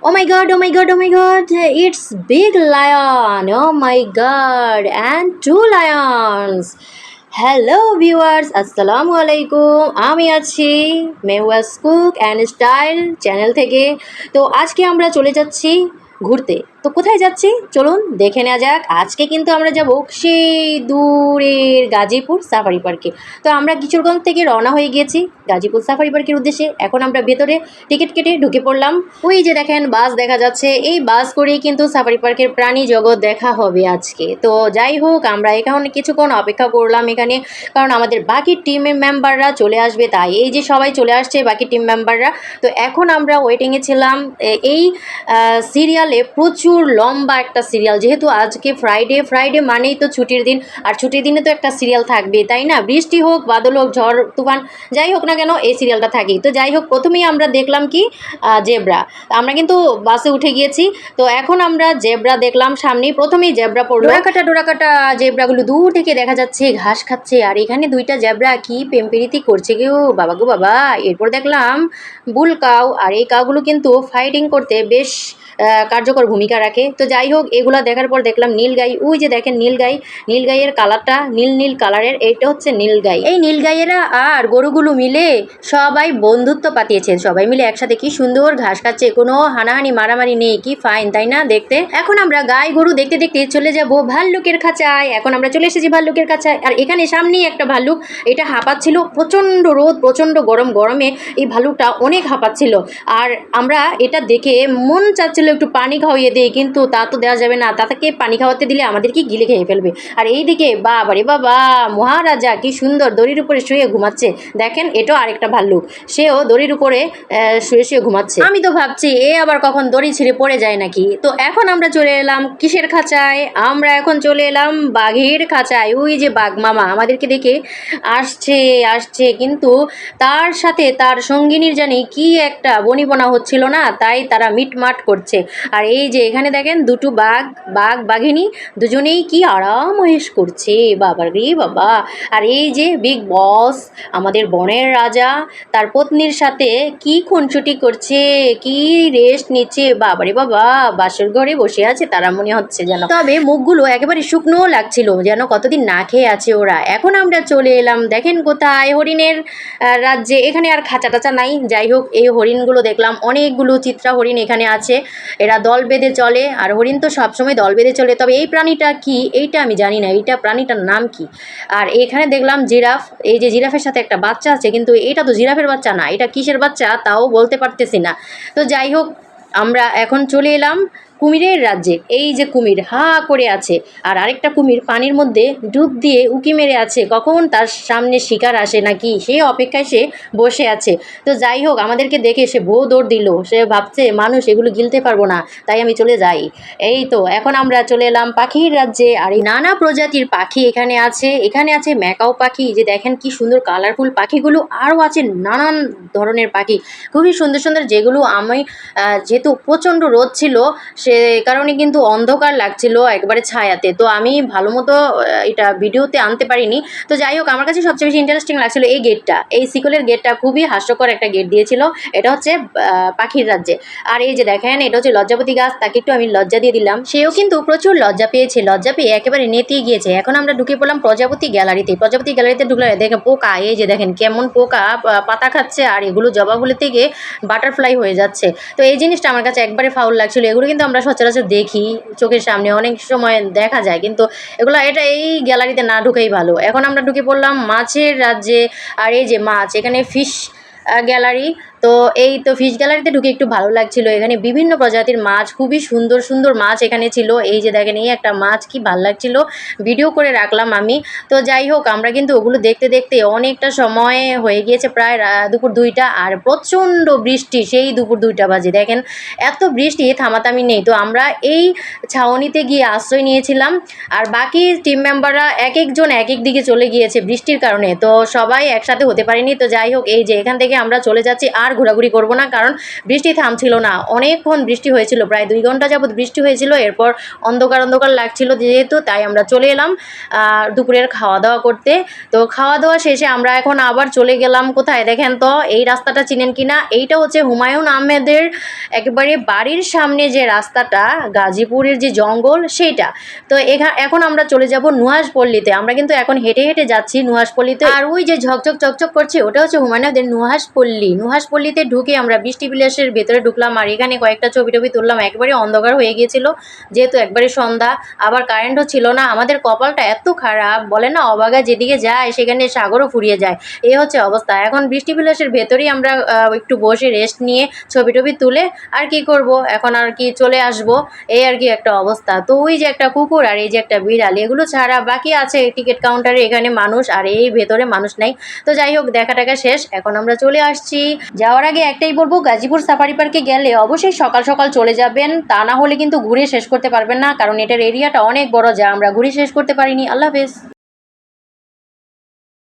Oh my god, oh my god, oh my god, it's big lion. Oh my god, and two lions. Hello viewers, আসসালামু আলাইকুম। আমি আছি মেওয়াজ cook and style channel থেকে। তো আজকে আমরা চলে যাচ্ছি ঘুরতে। তো কোথায় যাচ্ছি চলুন দেখে নেওয়া যাক। আজকে কিন্তু আমরা যাব সেই দূরের গাজীপুর সাফারি পার্কে। তো আমরা কিশোরগঞ্জ থেকে রওনা হয়ে গিয়েছি গাজীপুর সাফারি পার্কের উদ্দেশ্যে। এখন আমরা ভেতরে টিকিট কেটে ঢুকে পড়লাম। ওই যে দেখেন বাস দেখা যাচ্ছে, এই বাস করেই কিন্তু সাফারি পার্কের প্রাণী জগৎ দেখা হবে আজকে। তো যাই হোক, আমরা এখানে কিছুক্ষণ অপেক্ষা করলাম এখানে, কারণ আমাদের বাকি টিমের মেম্বাররা চলে আসবে। তাই এই যে সবাই চলে আসছে বাকি টিম মেম্বাররা। তো এখন আমরা ওয়েটিংয়ে ছিলাম। এই সিরিয়ালে প্রচুর লম্বা একটা সিরিয়াল, যেহেতু আজকে ফ্রাইডে মানেই তো ছুটির দিন, আর ছুটির দিনে তো একটা সিরিয়াল থাকবে, তাই না? বৃষ্টি হোক, বাদল হোক, ঝড় তুফান যাই হোক না কেন, এই সিরিয়ালটা থাকি। তো যাই হোক, প্রথমেই আমরা দেখলাম কি জেব্রা। আমরা কিন্তু বাসে উঠে গিয়েছি। তো এখন আমরা জেব্রা দেখলাম সামনেই, প্রথমেই জেব্রা পড়লো। ডোরাকাটা জেব্রাগুলো দূর থেকে দেখা যাচ্ছে ঘাস খাচ্ছে, আর এখানে দুইটা জেব্রা কি প্রেমপ্রীতি করছে গো বাবা গো বাবা। এরপর দেখলাম বুল কাউ, আর এই কাউগুলো কিন্তু ফাইটিং করতে বেশ কার্যকর ভূমিকা রাখে। তো যাই হোক, এগুলা দেখার পর দেখলাম নীলগাই। ওই যে দেখেন নীলগাইয়ের কালারটা নীল কালারের, এইটা হচ্ছে নীলগাই। এই নীলগাইয়েরা আর গরুগুলো মিলে সবাই বন্ধুত্ব পাতিয়েছে, সবাই মিলে একসাথে কি সুন্দর ঘাস খাচ্ছে, কোনো হানাহানি মারামারি নেই। কি ফাইন তাই না দেখতে। এখন আমরা গাই গরু দেখতে দেখতে চলে যাব ভাল্লুকের খাঁচায়। এখন আমরা চলে এসেছি ভাল্লুকের খাঁচায়, আর এখানে সামনেই একটা ভাল্লুক, এটা হাঁপাচ্ছিল। প্রচণ্ড রোদ, প্রচণ্ড গরমে এই ভাল্লুকটা অনেক হাঁপাচ্ছিল। আর আমরা এটা দেখে মন চাচ্ছিল একটু পানি খাওয়িয়ে দেই, কিন্তু তা তো দেওয়া যাবে না, তাকে পানি খাওয়াতে দিলে আমাদেরকে গিলে খেয়ে ফেলবে। আর এইদিকে বাবারে বাবা, মহারাজা কি সুন্দর দড়ির উপরে শুয়ে ঘুমাচ্ছে। দেখেন, এটাও আরেকটা ভাল্লুক, সেও দড়ির উপরে শুয়ে ঘুমাচ্ছে। আমি তো ভাবছি এ আবার কখন দড়ি ছিঁড়ে পড়ে যায় নাকি। তো এখন আমরা চলে এলাম কিসের খাঁচায়? আমরা এখন চলে এলাম বাঘের খাঁচায়। ওই যে বাঘ মামা আমাদেরকে দেখে আসছে, কিন্তু তার সাথে তার সঙ্গিনীর জানি কি একটা বনিবনা হচ্ছিল না, তাই তারা মিটমাট করছে। আর এই যে এখানে দেখেন দুটো বাঘিনী দুজনেই কি আরাম ওয়েশ করছে, বাবা রে বাবা। আর এই যে বিগ বস, আমাদের বনের রাজা, তার পত্নীর সাথে কি খুনসুটি করছে, কি রেস্ট নিচ্ছে, বাবারে বাবা। বাসর ঘরে বসে আছে তারা মনে হচ্ছে যেন। তবে মুখগুলো একেবারে শুকনো লাগছিল, যেন কতদিন না খেয়ে আছে ওরা। এখন আমরা চলে এলাম দেখেন কোথায়, হরিণের রাজ্যে। এখানে আর খাঁচা টাচা নাই। যাই হোক, এই হরিণগুলো দেখলাম, অনেকগুলো চিত্রা হরিণ এখানে আছে। এরা দল বেঁধে চলে, আর হরিণ তো সবসময় দল বেঁধে চলে। তবে এই প্রাণীটা কি, এইটা আমি জানি না, এইটা প্রাণীটার নাম কি। আর এখানে দেখলাম জিরাফ। এই যে জিরাফের সাথে একটা বাচ্চা আছে, কিন্তু এটা তো জিরাফের বাচ্চা না, এটা কিসের বাচ্চা তাও বলতে পারতেছি না। তো যাই হোক, আমরা এখন চলে এলাম কুমিরের রাজ্যে। এই যে কুমির হা করে আছে, আর আরেকটা কুমির পানির মধ্যে ডুব দিয়ে উকি মেরে আছে, কখন তার সামনে শিকার আসে নাকি, সেই অপেক্ষায় সে বসে আছে। তো যাই হোক, আমাদেরকে দেখে সে ভো দৌড় দিল, সে ভাবছে মানুষ এগুলো গিলতে পারবো না, তাই আমি চলে যাই। এই তো এখন আমরা চলে এলাম পাখির রাজ্যে, আর এই নানা প্রজাতির পাখি এখানে আছে ম্যাকাও পাখি, যে দেখেন কি সুন্দর কালারফুল পাখিগুলো। আরও আছে নানান ধরনের পাখি, খুবই সুন্দর সুন্দর, যেগুলো আমি যেহেতু প্রচণ্ড রোদ ছিল সে কারণে কিন্তু অন্ধকার লাগছিল একবারে ছায়াতে, তো আমি ভালো মতো এটা ভিডিওতে আনতে পারিনি। তো যাই হোক, আমার কাছে সবচেয়ে বেশি ইন্টারেস্টিং লাগছিল এই গেটটা, এই শিকলের গেটটা, খুবই হাস্যকর একটা গেট দিয়েছিল। এটা হচ্ছে পাখির রাজ্যে। আর এই যে দেখেন, এটা হচ্ছে লজ্জাপতি গাছ, তাকে একটু আমি লজ্জা দিয়ে দিলাম, সেও কিন্তু প্রচুর লজ্জা পেয়ে একেবারে নেতিয়ে গিয়েছে। এখন আমরা ঢুকে পড়লাম প্রজাপতি গ্যালারিতে ঢুকলে দেখে পোকা, এই যে দেখেন কেমন পোকা পাতা খাচ্ছে, আর এগুলো জবাগুলো থেকে বাটারফ্লাই হয়ে যাচ্ছে। তো এই জিনিসটা আমার কাছে একবারে ফাউল লাগছিল। এগুলো কিন্তু আমরা সচরাচর দেখি চোখের সামনে, অনেক সময় দেখা যায়, কিন্তু এটা এই গ্যালারিতে না ঢুকেই ভালো। এখন আমরা ঢুকে পড়লাম মাছের রাজ্যে। আর এই যে মাছ, এখানে ফিশ গ্যালারি। তো এই তো ফিশ গ্যালারিতে ঢুকে একটু ভালো লাগছিল, এখানে বিভিন্ন প্রজাতির মাছ, খুবই সুন্দর সুন্দর মাছ এখানে ছিল। এই যে দেখেন, এই একটা মাছ কি ভালো লাগছিল, ভিডিও করে রাখলাম আমি। তো যাই হোক, আমরা কিন্তু ওগুলো দেখতে দেখতে অনেকটা সময় হয়ে গিয়েছে, প্রায় দুপুর 2টা, আর প্রচণ্ড বৃষ্টি, সেই দুপুর 2টা বাজে। দেখেন এত বৃষ্টি, থামাথামি নেই। তো আমরা এই ছাউনিতে গিয়ে আশ্রয় নিয়েছিলাম, আর বাকি টিম মেম্বাররা এক একজন এক এক দিকে চলে গিয়েছে বৃষ্টির কারণে, তো সবাই একসাথে হতে পারেনি। তো যাই হোক, এই যে এখান থেকে আমরা চলে যাচ্ছি, আর আর ঘোরাঘুরি করব না, কারণ বৃষ্টি থামছিল না, অনেকক্ষণ বৃষ্টি হয়েছিল, প্রায় 2 ঘন্টা যাবত বৃষ্টি হয়েছিল। এরপর অন্ধকার অন্ধকার লাগছিল যেহেতু, তাই আমরা চলে এলাম দুপুরের খাওয়া দাওয়া করতে। তো খাওয়া দাওয়া শেষে আমরা এখন আবার চলে গেলাম কোথায় দেখেন তো, এই রাস্তাটা চিনেন কিনা, এইটা হচ্ছে হুমায়ুন আহমেদের একেবারে বাড়ির সামনে যে রাস্তাটা, গাজীপুরের যে জঙ্গল সেইটা। তো এখন আমরা চলে যাব নুহাশপল্লীতে। আমরা কিন্তু এখন হেঁটে হেঁটে যাচ্ছি নুহাশপল্লীতে। আর ওই যে ঝকঝক চকচক করছে ওটা হচ্ছে হুমায়ুন আহমেদের নুহাশপল্লী। নুহাশপল্লীতে ঢুকে আমরা বৃষ্টি বিলাসের ভেতরে ঢুকলাম, আর এখানে কয়েকটা ছবি টবি তুললাম। একবারে অন্ধকার হয়ে গিয়েছিল যেহেতু, একবারে সন্ধ্যা, আবার কারেন্টও ছিল না। আমাদের কপালটা এত খারাপ, বলে না অবাগা যেদিকে যায় সেখানে সাগরও ফুরিয়ে যায়, এই হচ্ছে অবস্থা। এখন বৃষ্টি বিলাসের ভেতরেই আমরা একটু বসে রেস্ট নিয়ে ছবি টবি তুলে আর কি করব, এখন আর কি চলে আসব, এই আর কি একটা অবস্থা। তো ওই যে একটা কুকুর আর এই যে একটা বিড়াল, এগুলো ছাড়া বাকি আছে টিকিট কাউন্টারে এখানে মানুষ, আর এই ভেতরে মানুষ নাই। তো যাই হোক, দেখা টাকা শেষ, এখন আমরা চলে আসছি। যাওয়ার আগে একটাই বলবো, গাজীপুর সাফারি পার্কে গেলে অবশ্যই সকাল সকাল চলে যাবেন, তা না হলে কিন্তু ঘুরে শেষ করতে পারবেন না, কারণ এটার এরিয়াটা অনেক বড়, যা আমরা ঘুরে শেষ করতে পারিনি। আল্লাহ হাফেজ।